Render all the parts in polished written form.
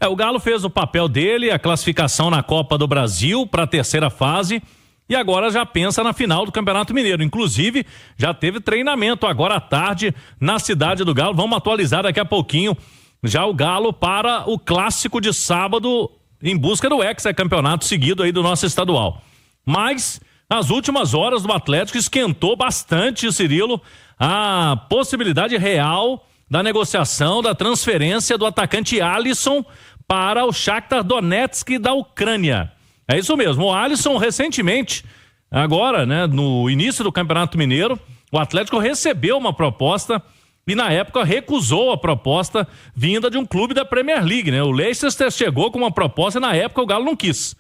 O Galo fez o papel dele, a classificação na Copa do Brasil para a terceira fase e agora já pensa na final do Campeonato Mineiro. Inclusive, já teve treinamento agora à tarde na cidade do Galo. Vamos atualizar daqui a pouquinho já o Galo para o clássico de sábado em busca do hexacampeonato seguido aí do nosso estadual. Mas, nas últimas horas do Atlético esquentou bastante, Cirilo, a possibilidade real da negociação, da transferência do atacante Alisson para o Shakhtar Donetsk da Ucrânia. É isso mesmo, o Alisson recentemente, agora, né, no início do Campeonato Mineiro, o Atlético recebeu uma proposta e na época recusou a proposta vinda de um clube da Premier League, né? O Leicester chegou com uma proposta e na época o Galo não quis.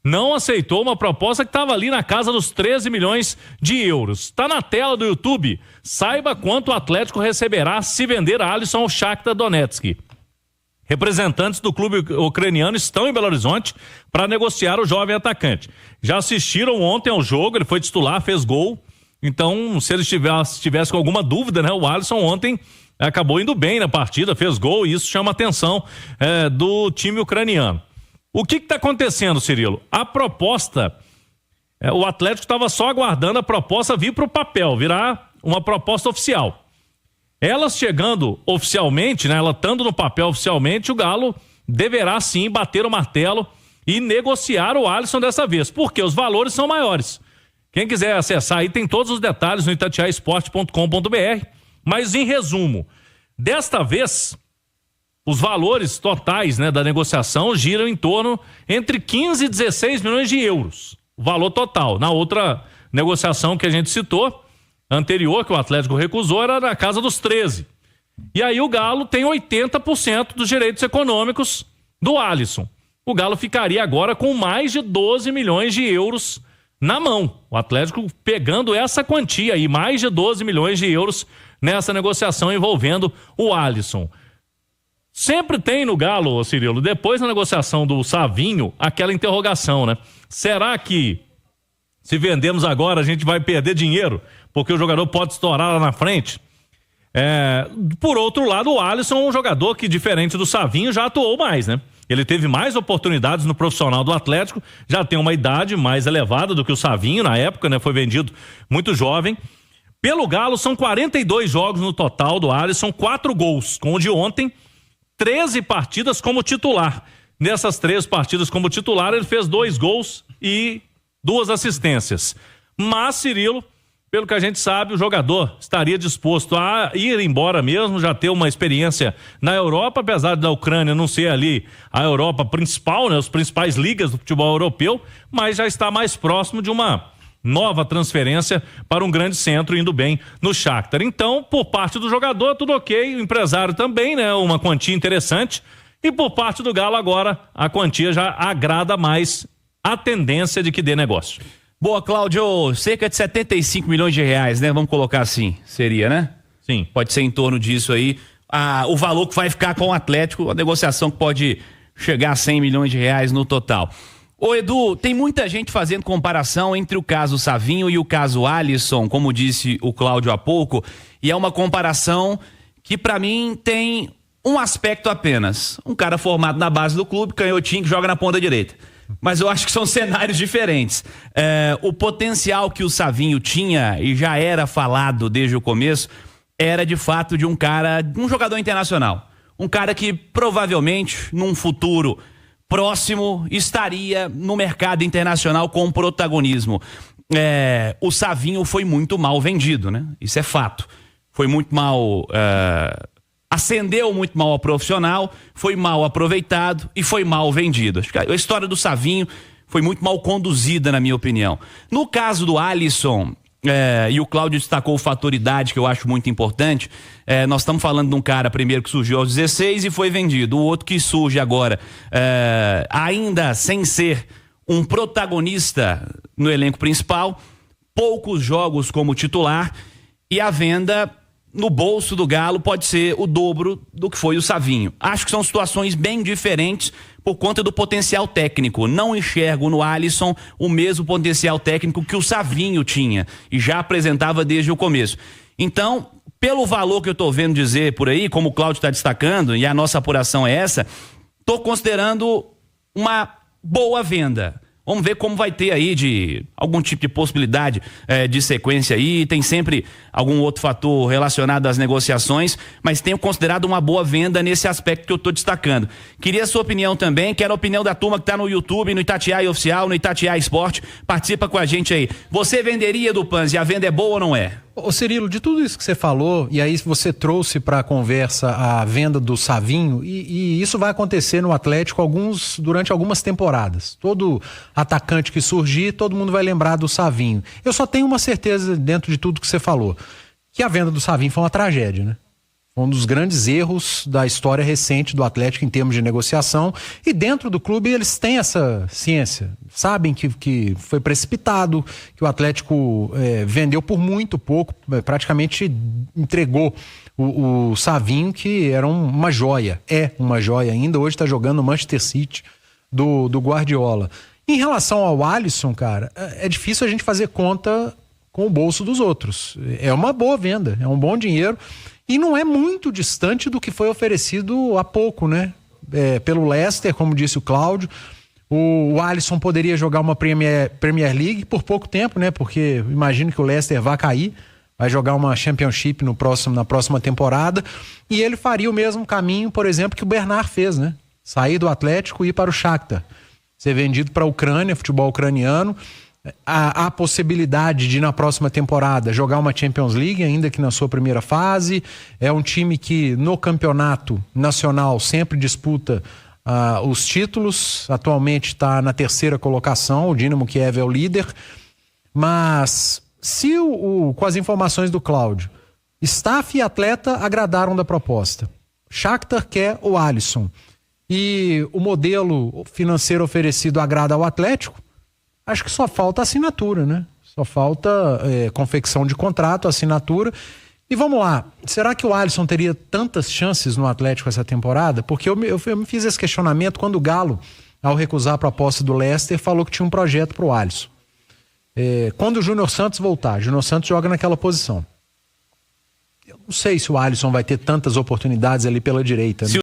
Não aceitou uma proposta que estava ali na casa dos 13 milhões de euros. Está na tela do YouTube. Saiba quanto o Atlético receberá se vender Alisson ao Shakhtar Donetsk. Representantes do clube ucraniano estão em Belo Horizonte para negociar o jovem atacante. Já assistiram ontem ao jogo, ele foi titular, fez gol. Então, se ele estivesse com alguma dúvida, né, o Alisson ontem acabou indo bem na partida, fez gol e isso chama a atenção do time ucraniano. O que está acontecendo, Cirilo? A proposta, o Atlético estava só aguardando a proposta vir para o papel, virar uma proposta oficial. Elas chegando oficialmente, né, ela estando no papel oficialmente, o Galo deverá sim bater o martelo e negociar o Alisson dessa vez, porque os valores são maiores. Quem quiser acessar aí tem todos os detalhes no itatiaesporte.com.br, mas em resumo, desta vez os valores totais, né, da negociação giram em torno entre 15 e 16 milhões de euros, o valor total. Na outra negociação que a gente citou, anterior, que o Atlético recusou, era na casa dos 13. E aí o Galo tem 80% dos direitos econômicos do Alisson. O Galo ficaria agora com mais de 12 milhões de euros na mão. O Atlético pegando essa quantia aí, mais de 12 milhões de euros nessa negociação envolvendo o Alisson. Sempre tem no Galo, Cirilo, depois da negociação do Savinho, aquela interrogação, né? Será que se vendemos agora a gente vai perder dinheiro? Porque o jogador pode estourar lá na frente. Por outro lado, o Alisson é um jogador que, diferente do Savinho, já atuou mais, né? Ele teve mais oportunidades no profissional do Atlético, já tem uma idade mais elevada do que o Savinho na época, né? Foi vendido muito jovem. Pelo Galo, são 42 jogos no total do Alisson, 4 gols, com o de ontem, 13 partidas como titular. Nessas 13 partidas como titular, ele fez 2 gols e 2 assistências. Mas, Cirilo, pelo que a gente sabe, o jogador estaria disposto a ir embora mesmo, já ter uma experiência na Europa, apesar da Ucrânia não ser ali a Europa principal, né, as principais ligas do futebol europeu, mas já está mais próximo de uma nova transferência para um grande centro, indo bem no Shakhtar. Então, por parte do jogador, tudo ok, o empresário também, né, uma quantia interessante, e por parte do Galo agora, a quantia já agrada mais a tendência de que dê negócio. Boa, Cláudio, cerca de 75 milhões de reais, né? Vamos colocar assim, seria, né? Sim. Pode ser em torno disso aí. O valor que vai ficar com o Atlético, a negociação que pode chegar a 100 milhões de reais no total. Ô Edu, tem muita gente fazendo comparação entre o caso Savinho e o caso Alisson, como disse o Cláudio há pouco, e é uma comparação que pra mim tem um aspecto apenas. Um cara formado na base do clube, canhotinho, que joga na ponta direita. Mas eu acho que são cenários diferentes. O potencial que o Savinho tinha, e já era falado desde o começo, era de fato de um jogador internacional. Um cara que provavelmente, num futuro próximo, estaria no mercado internacional com protagonismo. O Savinho foi muito mal vendido, né? Isso é fato. Foi muito mal... Ascendeu muito mal ao profissional, foi mal aproveitado e foi mal vendido. Acho que a história do Savinho foi muito mal conduzida, na minha opinião. No caso do Alisson, e o Cláudio destacou o fator idade, que eu acho muito importante, nós estamos falando de um cara, primeiro, que surgiu aos 16 e foi vendido. O outro que surge agora, ainda sem ser um protagonista no elenco principal, poucos jogos como titular, e a venda no bolso do Galo pode ser o dobro do que foi o Savinho. Acho que são situações bem diferentes por conta do potencial técnico. Não enxergo no Alisson o mesmo potencial técnico que o Savinho tinha e já apresentava desde o começo. Então, pelo valor que eu estou vendo dizer por aí, como o Cláudio está destacando, e a nossa apuração é essa, Tô considerando uma boa venda. Vamos ver como vai ter aí de algum tipo de possibilidade de sequência aí. Tem sempre algum outro fator relacionado às negociações, mas tenho considerado uma boa venda nesse aspecto que eu estou destacando. Queria a sua opinião também, quero a opinião da turma que está no YouTube, no Itatiaia Oficial, no Itatiaia Esporte. Participa com a gente aí. Você venderia do Panzi? A venda é boa ou não é? Ô Cirilo, de tudo isso que você falou, e aí você trouxe para a conversa a venda do Savinho, e isso vai acontecer no Atlético durante algumas temporadas. Todo atacante que surgir, todo mundo vai lembrar do Savinho. Eu só tenho uma certeza dentro de tudo que você falou, que a venda do Savinho foi uma tragédia, né? Um dos grandes erros da história recente do Atlético em termos de negociação, e dentro do clube eles têm essa ciência, sabem que foi precipitado, que o Atlético vendeu por muito pouco, praticamente entregou o Savinho, que era uma joia ainda, hoje está jogando no Manchester City do Guardiola. Em relação ao Alisson, cara, é difícil a gente fazer conta com o bolso dos outros, é uma boa venda, é um bom dinheiro. E não é muito distante do que foi oferecido há pouco, né? Pelo Leicester, como disse o Cláudio. O Alisson poderia jogar uma Premier League por pouco tempo, né? Porque imagino que o Leicester vai cair, vai jogar uma Championship na próxima temporada. E ele faria o mesmo caminho, por exemplo, que o Bernard fez, né? Sair do Atlético e ir para o Shakhtar. Ser vendido para a Ucrânia, futebol ucraniano. A possibilidade de na próxima temporada jogar uma Champions League, ainda que na sua primeira fase. É um time que no campeonato nacional sempre disputa os títulos, atualmente está na 3ª colocação, o Dinamo Kiev é o líder, mas se com as informações do Cláudio, staff e atleta agradaram da proposta, Shakhtar quer o Alisson e o modelo financeiro oferecido agrada ao Atlético, acho que só falta assinatura, né? Só falta confecção de contrato, assinatura. E vamos lá, será que o Alisson teria tantas chances no Atlético essa temporada? Porque eu me fiz esse questionamento quando o Galo, ao recusar a proposta do Leicester, falou que tinha um projeto para o Alisson. Quando o Júnior Santos voltar, Júnior Santos joga naquela posição. Eu não sei se o Alisson vai ter tantas oportunidades ali pela direita, né?